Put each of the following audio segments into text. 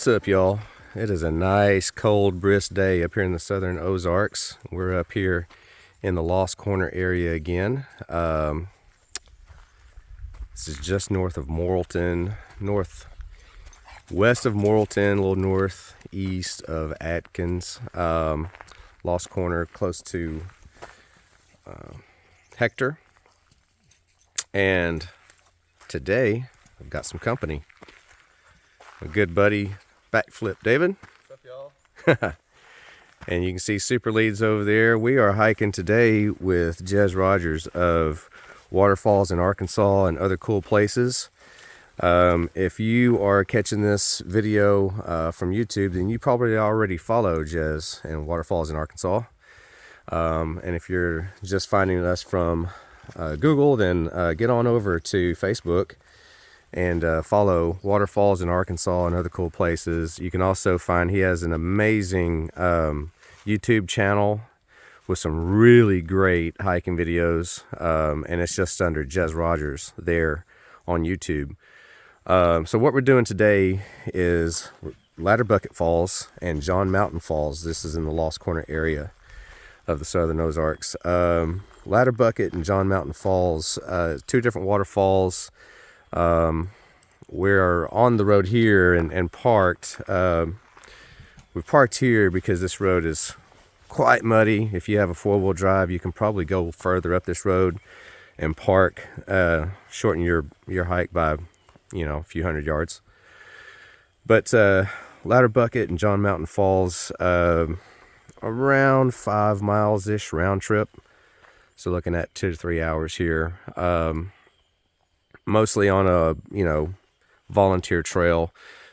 What's up, y'all? It is a nice, cold, brisk day up here in the southern Ozarks. We're up here in the Lost Corner area again. This is just north of Morrilton, northwest of Morrilton, a little northeast of Atkins. Lost Corner, close to Hector. And today, I've got some company. A good buddy, Backflip David. What's up, y'all? And you can see Super Leeds over there. We are hiking today with Jez Rogers of Waterfalls in Arkansas and other cool places. If you are catching this video from YouTube, then you probably already follow Jez and Waterfalls in Arkansas. And if you're just finding us from Google, then get on over to Facebook and follow Waterfalls in Arkansas and other cool places. You can also find he has an amazing YouTube channel with some really great hiking videos, and it's just under Jez Rogers there on YouTube. So what we're doing today is Ladderbucket Falls and John Mtn Falls. This is in the Lost Corner area of the southern Ozarks. Ladderbucket and John Mtn Falls, two different waterfalls. We're on the road here and parked. We've parked here because this road is quite muddy. If you have a four-wheel drive, you can probably go further up this road and park, shorten your hike by, a few hundred yards. But Ladderbucket and John Mtn Falls, around 5 miles-ish round trip. So looking at 2 to 3 hours here. Mostly on a, volunteer trail.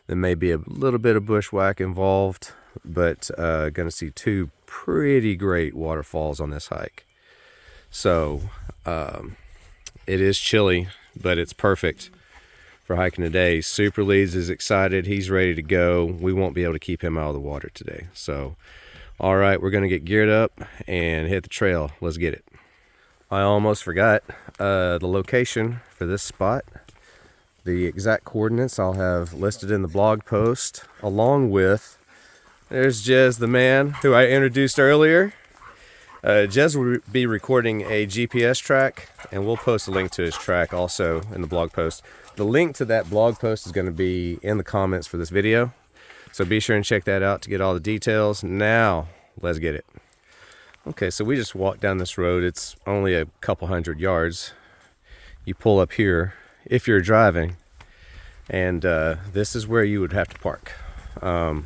There may be a little bit of bushwhack involved, but going to see two pretty great waterfalls on this hike. So it is chilly, but it's perfect for hiking today. Super Leeds is excited. He's ready to go. We won't be able to keep him out of the water today. So, all right, we're going to get geared up and hit the trail. Let's get it. I almost forgot the location for this spot. The exact coordinates I'll have listed in the blog post, along with, there's Jez the man who I introduced earlier. Jez will be recording a GPS track, and we'll post a link to his track also in the blog post. The link to that blog post is going to be in the comments for this video, so be sure and check that out to get all the details. Now, let's get it. Okay, so we just walked down this road. It's only a couple hundred yards. You pull up here if you're driving, and this is where you would have to park. So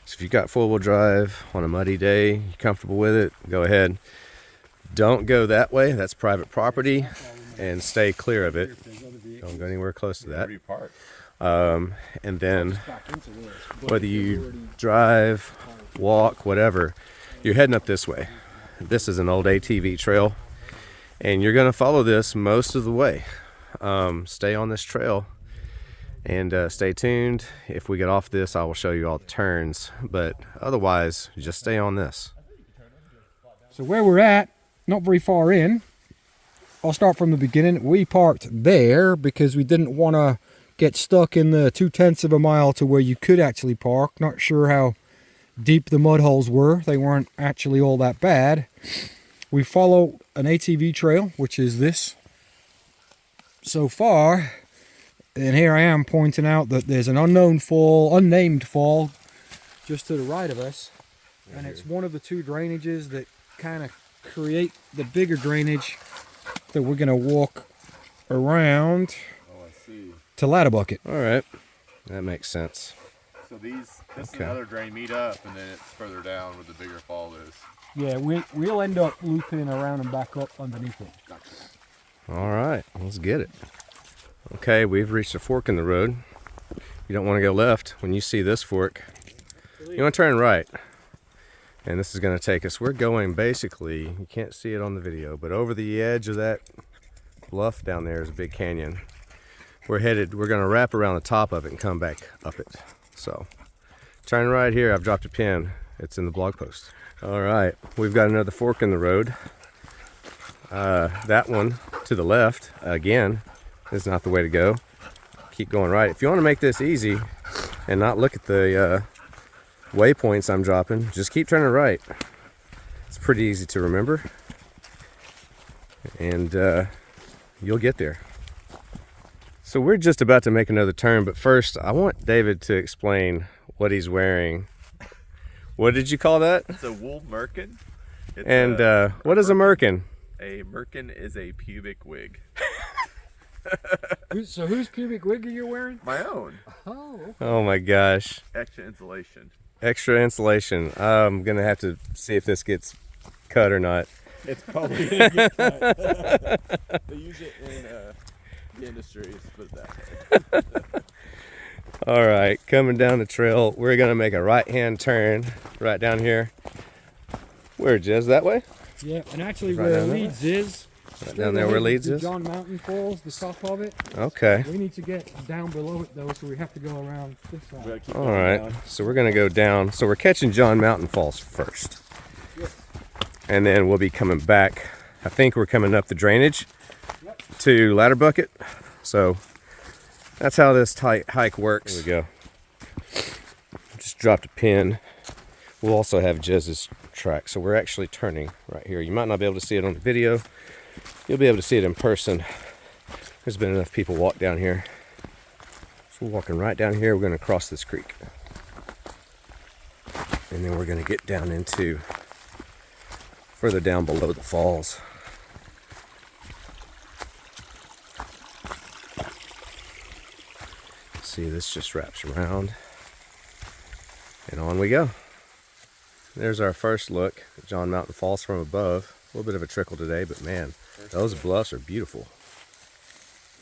if you've got four-wheel drive on a muddy day, you're comfortable with it, go ahead. Don't go that way. That's private property, and stay clear of it. Don't go anywhere close to that. And then whether you drive, walk, whatever, you're heading up this way. This is an old ATV trail, and you're going to follow this most of the way. Stay on this trail and stay tuned. If we get off this, I will show you all the turns, but otherwise just stay on this. So where we're at, not very far in, I'll start from the beginning. We parked there because we didn't want to get stuck in the 0.2 of a mile to where you could actually park. Not sure how deep the mud holes were. They weren't actually all that bad. We follow an ATV trail, which is this so far, and here I am pointing out that there's an unnamed fall just to the right of us, and it's one of the two drainages that kind of create the bigger drainage that we're going to walk around to Ladderbucket. All right, that makes sense. So this is another drain meet up, and then it's further down where the bigger fall is. Yeah, we'll end up looping around and back up underneath it. Gotcha. All right, let's get it. Okay, we've reached a fork in the road. You don't want to go left. When you see this fork, you want to turn right. And this is going to take us, we're going basically, you can't see it on the video, but over the edge of that bluff down there is a big canyon. We're going to wrap around the top of it and come back up it. So, turn right here. I've dropped a pin. It's in the blog post. All right, we've got another fork in the road. That one to the left, again, is not the way to go. Keep going right. If you want to make this easy, and not look at the waypoints I'm dropping. Just keep turning right. It's pretty easy to remember, and you'll get there. So we're just about to make another turn, but first I want David to explain what he's wearing. What did you call that? It's a wool merkin. And what is a merkin? A merkin is a pubic wig. So whose pubic wig are you wearing? My own. Oh, okay. Oh my gosh. Extra insulation. Extra insulation. I'm going to have to see if this gets cut or not. It's probably gonna get cut. They use it in the industry, put it that way. All right, coming down the trail, we're going to make a right-hand turn right down here. Where, Jez, that way? Yeah, and actually Right where down that Leeds is. Right down there where Leeds is? John Mtn Falls, the top of it. Okay. We need to get down below it though, so we have to go around this side. All right, so we're going to go down. So we're catching John Mtn Falls first. Yes. And then we'll be coming back. I think we're coming up the drainage to Ladderbucket. So that's how this hike works. There we go. Just dropped a pin. We'll also have Jez's track. So we're actually turning right here. You might not be able to see it on the video. You'll be able to see it in person. There's been enough people walk down here. So we're walking right down here. We're going to cross this creek. And then we're going to get down into further down below the falls. See, this just wraps around. And on we go. There's our first look at John Mtn Falls from above. A little bit of a trickle today, but man, those bluffs are beautiful.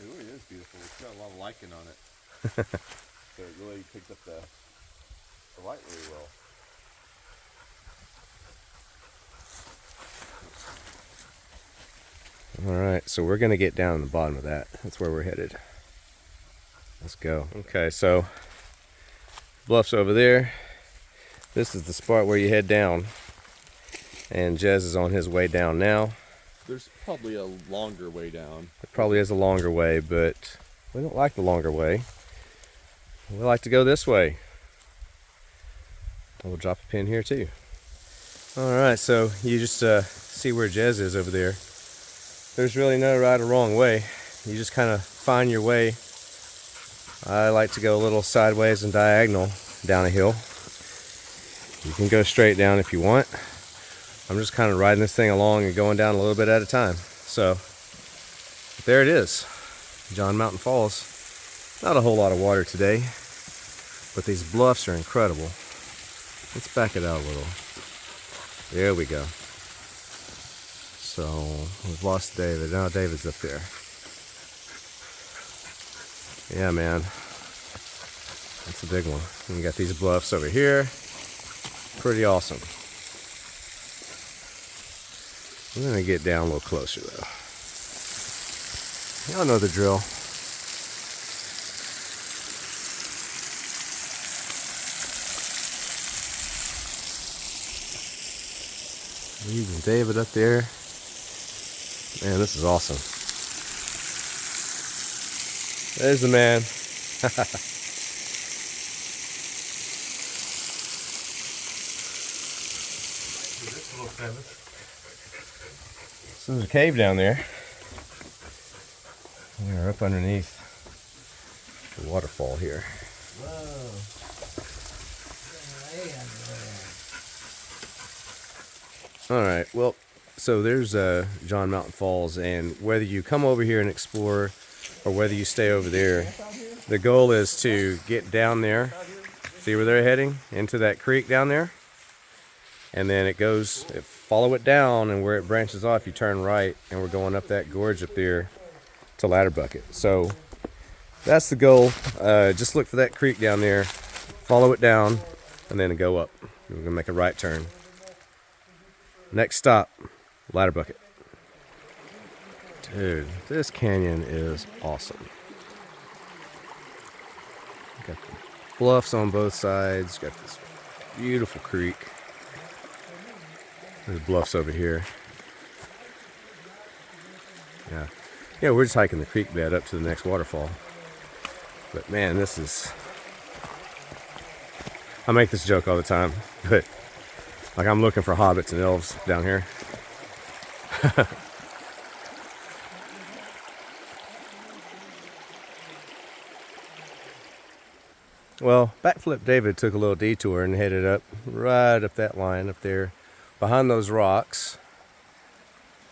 It really is beautiful. It's got a lot of lichen on it. So it really picks up the light really well. All right, so we're gonna get down in the bottom of that. That's where we're headed. Let's go. Okay, so bluff's over there. This is the spot where you head down. And Jez is on his way down now. There's probably a longer way down. It probably is a longer way, but we don't like the longer way. We like to go this way. We'll drop a pin here too. All right, so you just see where Jez is over there. There's really no right or wrong way. You just kind of find your way. I like to go a little sideways and diagonal down a hill. You can go straight down if you want. I'm just kind of riding this thing along and going down a little bit at a time. So there it is, John Mtn Falls. Not a whole lot of water today, but these bluffs are incredible. Let's back it out a little. There we go. So we've lost David. Now David's up there. Yeah, man. That's a big one. And you got these bluffs over here. Pretty awesome. I'm gonna get down a little closer though. Y'all know the drill. Leeds and David up there. Man, this is awesome. There's the man. So there's a cave down there. We're up underneath the waterfall here. All right, well, so there's John Mtn Falls, and whether you come over here and explore or whether you stay over there, the goal is to get down there. See where they're heading? Into that creek down there. And then it goes, follow it down, and where it branches off, you turn right, and we're going up that gorge up there to Ladderbucket. So that's the goal. Just look for that creek down there, follow it down, and then go up. We're gonna make a right turn. Next stop, Ladderbucket. Dude, this canyon is awesome. Got the bluffs on both sides, got this beautiful creek. There's bluffs over here. Yeah, we're just hiking the creek bed up to the next waterfall. But man, this is I make this joke all the time, but like I'm looking for hobbits and elves down here. Well, Backflip David took a little detour and headed up right up that line up there behind those rocks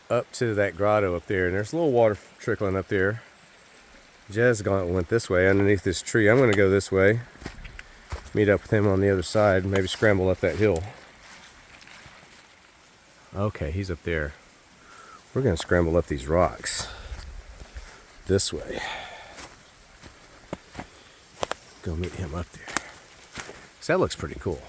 up to that grotto up there, and there's a little water trickling up there. Jez went this way underneath this tree. I'm going to go this way, meet up with him on the other side, maybe scramble up that hill. Okay, he's up there. We're going to scramble up these rocks this way. Go meet him up there. So that looks pretty cool.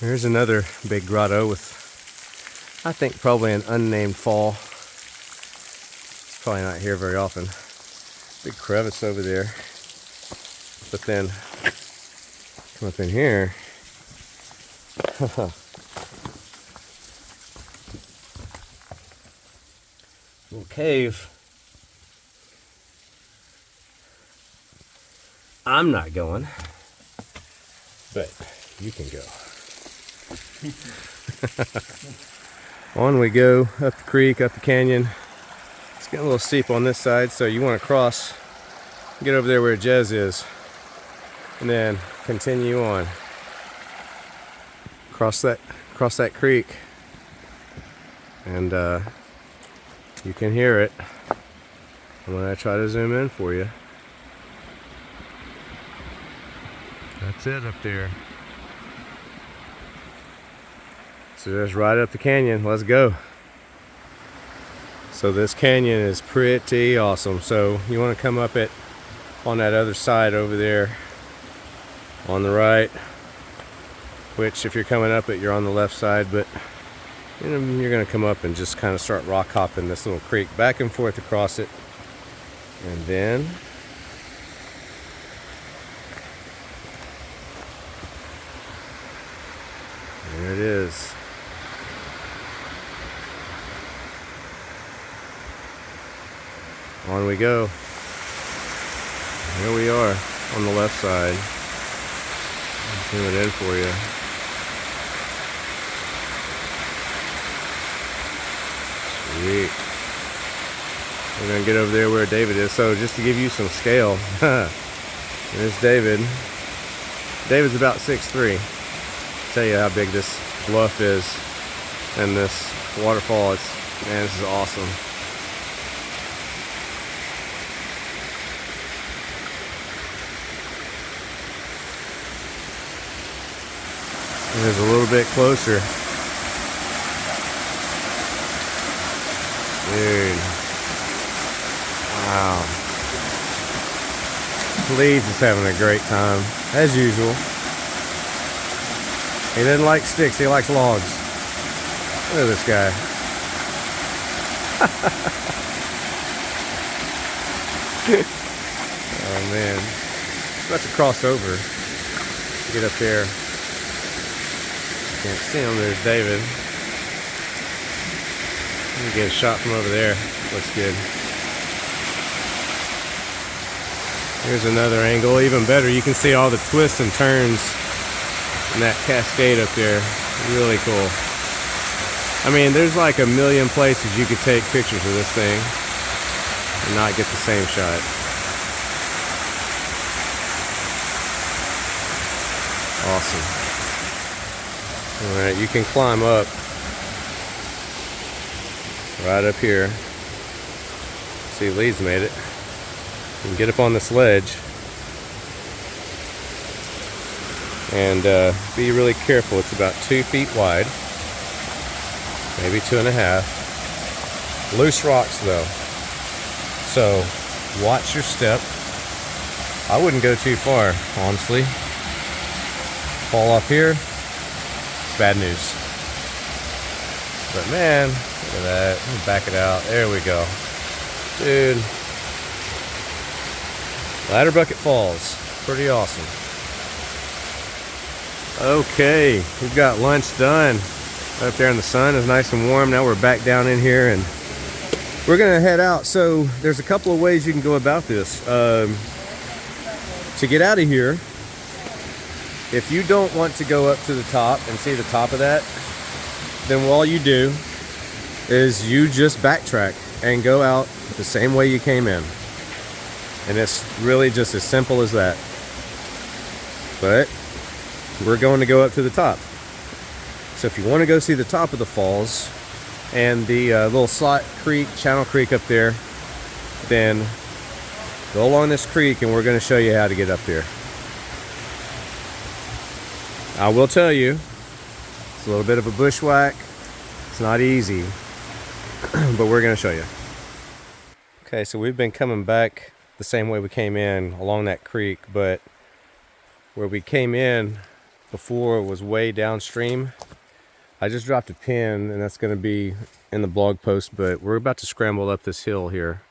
There's another big grotto with, I think, probably an unnamed fall. It's probably not here very often. Big crevice over there. But then, come up in here. Little cave. I'm not going, but you can go. On we go, up the creek, up the canyon. It's getting a little steep on this side, so you want to cross, get over there where Jez is, and then continue on. Cross that creek, and you can hear it. I'm gonna try to zoom in for you. That's it up there. So just right up the canyon. Let's go. So this canyon is pretty awesome. So you want to come up it on that other side over there on the right, which if you're coming up it, you're on the left side, but you know, you're going to come up and just kind of start rock hopping this little creek back and forth across it, and then there it is. On we go. Here we are on the left side. I'll zoom it in for you. Sweet. We're going to get over there where David is. So just to give you some scale, there's David. David's about 6'3". Tell you how big this bluff is and this waterfall. Man, this is awesome. Here's a little bit closer. Dude. Wow. Leeds is having a great time, as usual. He doesn't like sticks, he likes logs. Look at this guy. Oh man. About to cross over. Get up there. Can't see him, there's David. Let me get a shot from over there. Looks good. Here's another angle, even better. You can see all the twists and turns in that cascade up there. Really cool. I mean, there's like a million places you could take pictures of this thing and not get the same shot. Awesome. Alright, you can climb up right up here. See, Leeds made it. You can get up on this ledge and be really careful. It's about 2 feet wide, maybe 2.5. Loose rocks though, so watch your step. I wouldn't go too far, honestly. Fall off here, bad news. But man, look at that. Let me back it out. There we go. Dude. Ladderbucket Falls. Pretty awesome. Okay, we've got lunch done. Up there in the sun is nice and warm. Now we're back down in here and we're gonna head out. So there's a couple of ways you can go about this. to get out of here, if you don't want to go up to the top and see the top of that, then all you do is you just backtrack and go out the same way you came in. And it's really just as simple as that. But we're going to go up to the top. So if you want to go see the top of the falls and the little Slot Creek, Channel Creek up there, then go along this creek and we're going to show you how to get up there. I will tell you, it's a little bit of a bushwhack. It's not easy, but we're going to show you. Okay, so we've been coming back the same way we came in along that creek, but where we came in before was way downstream. I just dropped a pin, and that's going to be in the blog post, but we're about to scramble up this hill here.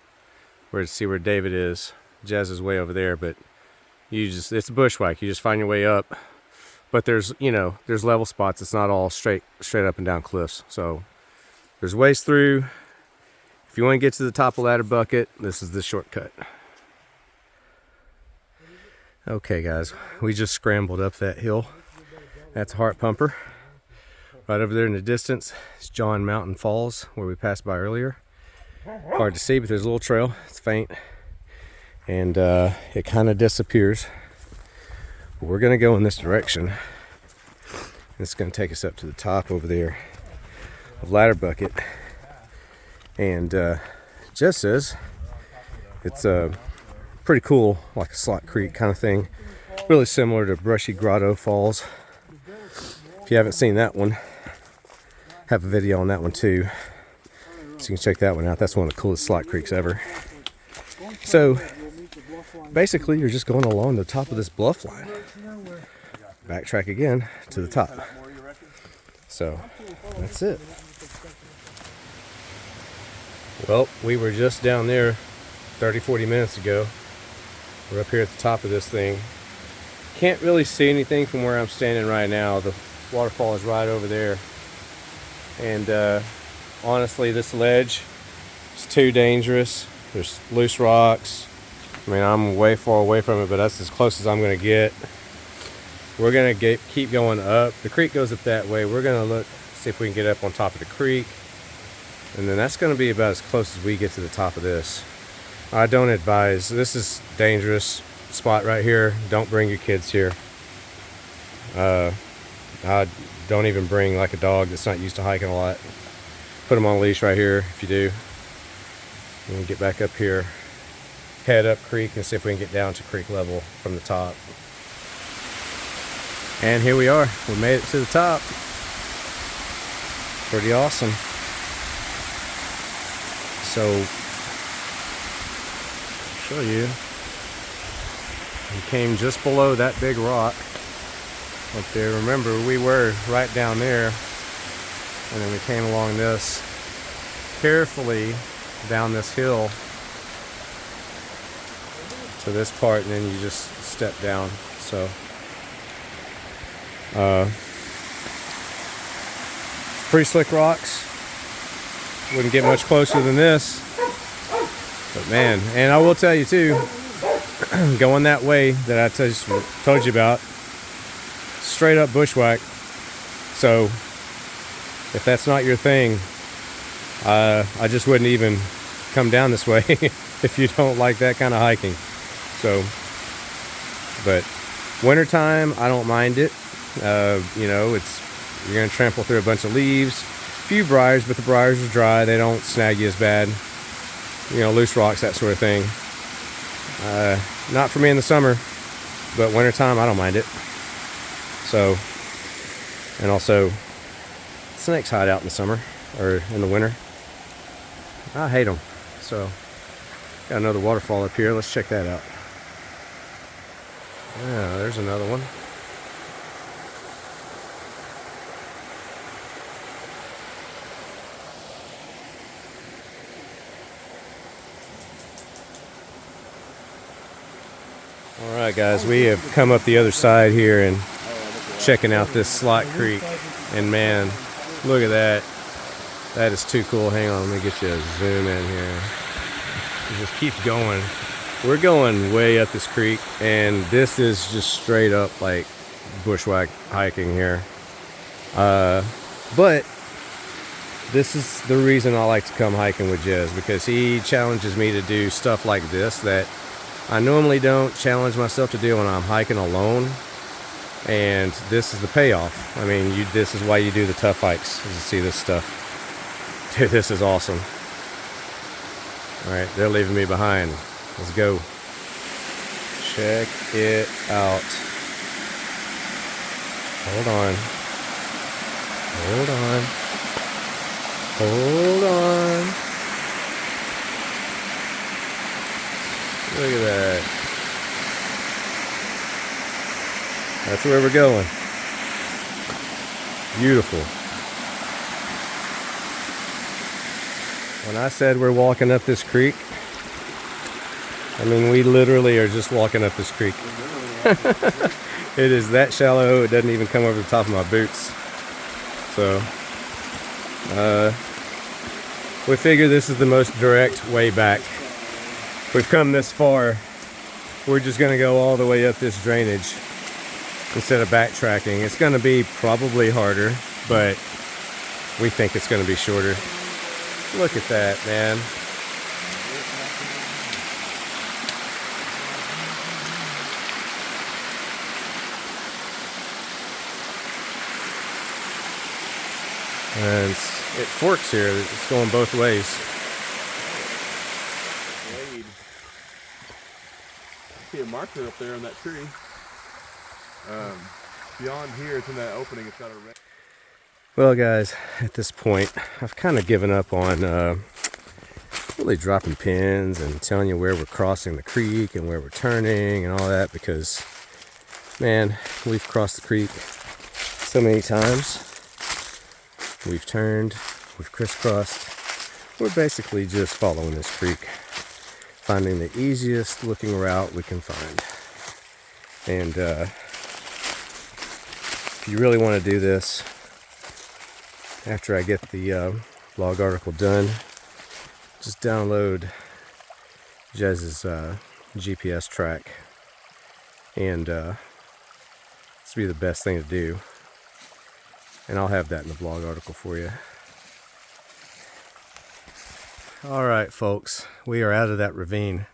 We're to see where David is. Jazz is way over there, but it's a bushwhack. You just find your way up. But there's level spots. It's not all straight up and down cliffs. So there's ways through. If you want to get to the top of Ladderbucket, this is the shortcut. Okay, guys, we just scrambled up that hill. That's Heart Pumper. Right over there in the distance is John Mtn Falls, where we passed by earlier. Hard to see, but there's a little trail. It's faint, and it kind of disappears. We're going to go in this direction. It's going to take us up to the top over there of Ladderbucket. And Jess says it's pretty cool, like a Slot Creek kind of thing. Really similar to Brushy Grotto Falls. If you haven't seen that one, have a video on that one too. So you can check that one out. That's one of the coolest Slot Creeks ever. So basically, you're just going along the top of this bluff line. Backtrack again to the top. So that's it. Well, we were just down there 30-40 minutes ago. We're up here at the top of this thing. Can't really see anything from where I'm standing right now. The waterfall is right over there. And honestly, this ledge is too dangerous. There's loose rocks. I mean, I'm way far away from it, but that's as close as I'm going to get. We're going to keep going up. The creek goes up that way. We're going to see if we can get up on top of the creek. And then that's going to be about as close as we get to the top of this. I don't advise. This is dangerous spot right here. Don't bring your kids here. I don't even bring like a dog that's not used to hiking a lot. Put them on a leash right here if you do. And get back up here. Head up creek and see if we can get down to creek level from the top. And here we are. We made it to the top. Pretty awesome. So, I'll show you. We came just below that big rock up there. Remember, we were right down there, and then we came along this carefully down this hill to this part, and then you just step down. So pretty slick rocks. Wouldn't get much closer than this, but man, and I will tell you too, going that way that I just told you about, straight up bushwhack. So if that's not your thing, I just wouldn't even come down this way if you don't like that kind of hiking. So, but wintertime, I don't mind it. You know, you're gonna trample through a bunch of leaves, a few briars, but the briars are dry. They don't snag you as bad. You know, loose rocks, that sort of thing. Not for me in the summer, but wintertime, I don't mind it. So, and also, snakes hide out in the summer or in the winter. I hate them. So, got another waterfall up here. Let's check that out. Yeah, there's another one. Alright guys, we have come up the other side here and checking out this Slot Creek, and man, look at that. That is too cool. Hang on, let me get you a zoom in here. It just keeps going. we're going way up this creek, and this is just straight up like bushwhack hiking here. But this is the reason I like to come hiking with Jez, because he challenges me to do stuff like this that I normally don't challenge myself to do when I'm hiking alone. And this is the payoff. I mean, this is why you do the tough hikes, is to see this stuff. Dude, this is awesome. All right, they're leaving me behind. Let's go. Check it out. Hold on. Hold on. Hold on. Look at that. That's where we're going. Beautiful. When I said we're walking up this creek, I mean, we literally are just walking up this creek. It is that shallow, it doesn't even come over the top of my boots. So, we figure this is the most direct way back. We've come this far, we're just gonna go all the way up this drainage instead of backtracking. It's gonna be probably harder, but we think it's gonna be shorter. Look at that, man. And it forks here. It's going both ways. I see a marker up there on that tree. Beyond here, it's in that opening. It's got a red. Well, guys, at this point, I've kind of given up on really dropping pins and telling you where we're crossing the creek and where we're turning and all that, because, man, we've crossed the creek so many times. We've turned, we've crisscrossed. We're basically just following this creek, finding the easiest looking route we can find. And if you really want to do this, after I get the blog article done, just download Jez's GPS track, and this will be the best thing to do. And I'll have that in the blog article for you. All right, folks, we are out of that ravine,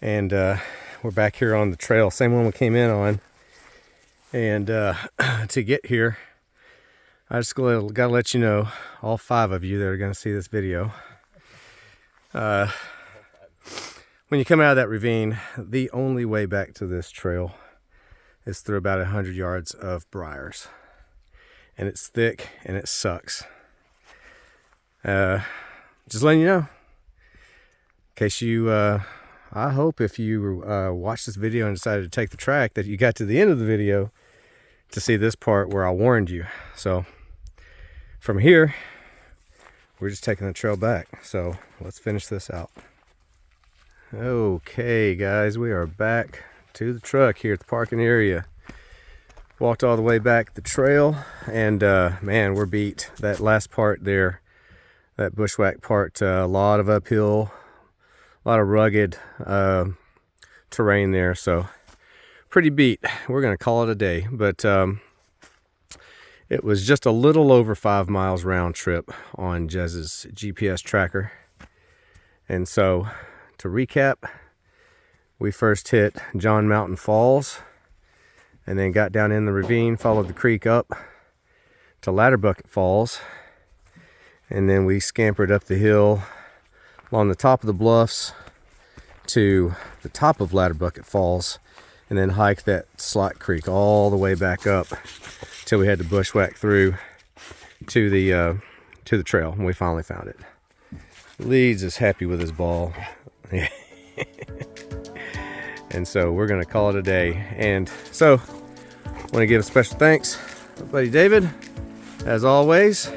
and we're back here on the trail, same one we came in on. And to get here, I just gotta let you know, all 5 of you that are gonna see this video, when you come out of that ravine, the only way back to this trail is through about 100 yards of briars. And it's thick and it sucks. Just letting you know. In case you, I hope if you watched this video and decided to take the track, that you got to the end of the video to see this part where I warned you. So from here, we're just taking the trail back. So let's finish this out. Okay, guys, we are back to the truck here at the parking area. Walked all the way back the trail, and man, we're beat. That last part there, that bushwhack part, a lot of uphill, a lot of rugged terrain there, so pretty beat. We're gonna call it a day, but it was just a little over 5 miles round trip on Jez's GPS tracker. And so, to recap, we first hit John Mtn Falls, and then got down in the ravine, followed the creek up to Ladderbucket Falls, and then we scampered up the hill along the top of the bluffs to the top of Ladderbucket Falls, and then hiked that Slotcreek all the way back up till we had to bushwhack through to the trail, and we finally found it. Leeds is happy with his ball. And so we're gonna call it a day. And so I want to give a special thanks to my buddy David, as always.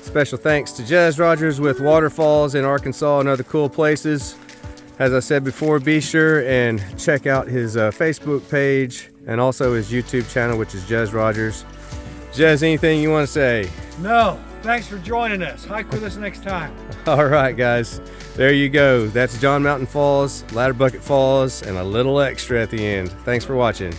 Special thanks to Jez Rogers with Waterfalls in Arkansas and other cool places. As I said before, be sure and check out his Facebook page and also his YouTube channel, which is Jez Rogers. Jez, anything you want to say? No. Thanks for joining us. Hike with us next time. All right, guys. There you go. That's John Mtn Falls, Ladderbucket Falls, and a little extra at the end. Thanks for watching.